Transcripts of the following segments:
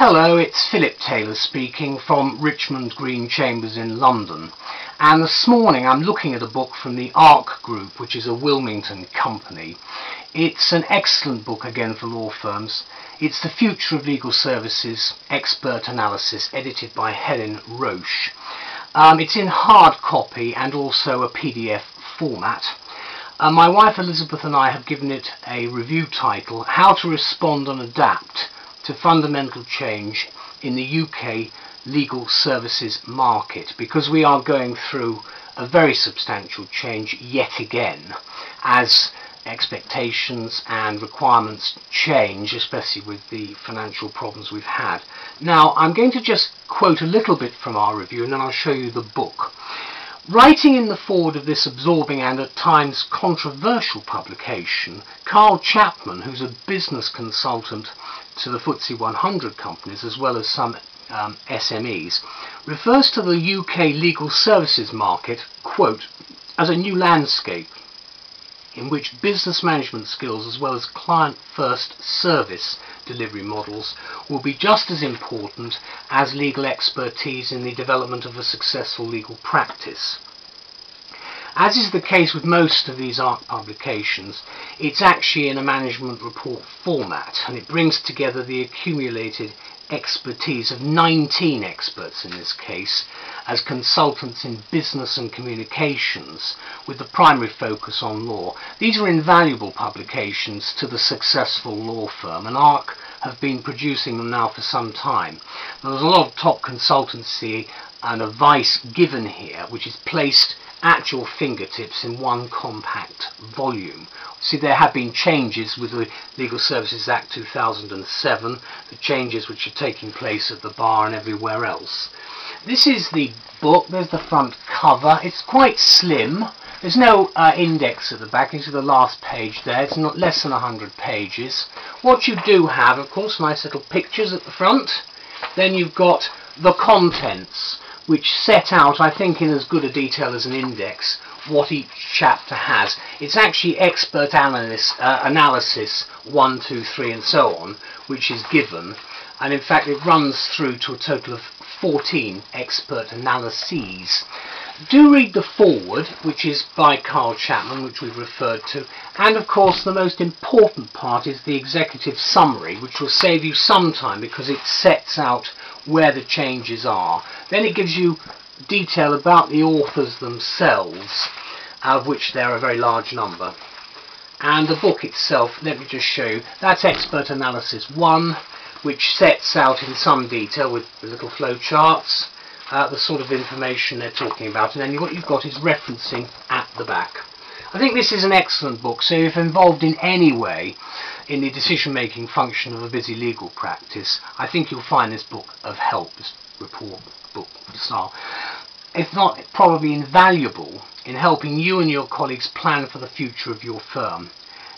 Hello, it's Phillip Taylor speaking from Richmond Green Chambers in London, and this morning I'm looking at a book from the Ark Group, which is a Wilmington company. It's an excellent book again for law firms. It's The Future of Legal Services Expert Analysis, edited by Helen Roche. It's in hard copy and also a PDF format. My wife Elizabeth and I have given it a review title, How to Respond and Adapt to Fundamental Change in the UK Legal Services Market, because we are going through a very substantial change yet again as expectations and requirements change, especially with the financial problems we've had. Now, I'm going to just quote a little bit from our review and then I'll show you the book. Writing in the foreword of this absorbing and at times controversial publication, Karl Chapman, who's a business consultant to the FTSE 100 companies as well as some SMEs, refers to the UK legal services market, quote, as a new landscape in which business management skills as well as client-first service delivery models will be just as important as legal expertise in the development of a successful legal practice. As is the case with most of these ARK publications, it's actually in a management report format, and it brings together the accumulated expertise of 19 experts in this case as consultants in business and communications, with the primary focus on law. These are invaluable publications to the successful law firm, and ARK have been producing them now for some time. There's a lot of top consultancy and advice given here, which is placed at your fingertips in one compact volume. See, there have been changes with the Legal Services Act 2007, the changes which are taking place at the bar and everywhere else. This is the book. There's the front cover. It's quite slim. There's no index at the back. This is the last page there. It's not less than 100 pages. What you do have, of course, nice little pictures at the front. Then you've got the contents, which set out, I think, in as good a detail as an index, what each chapter has. It's actually expert analysis 1, 2, 3 and so on, which is given, and in fact it runs through to a total of 14 expert analyses. Do read the foreword, which is by Karl Chapman, which we've referred to, and of course the most important part is the executive summary, which will save you some time because it sets out where the changes are. Then it gives you detail about the authors themselves, of which there are a very large number. And the book itself, let me just show you, that's Expert Analysis 1, which sets out in some detail with little flow charts the sort of information they're talking about, and then what you've got is referencing at the back. I think this is an excellent book, so if involved in any way in the decision-making function of a busy legal practice, I think you'll find this book of help, this report book style. If not, probably invaluable in helping you and your colleagues plan for the future of your firm.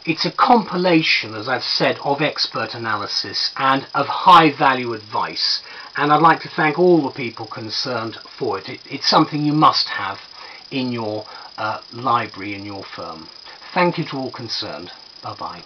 It's a compilation, as I've said, of expert analysis and of high-value advice, and I'd like to thank all the people concerned for it. It's something you must have in your library in your firm. Thank you to all concerned. Bye-bye.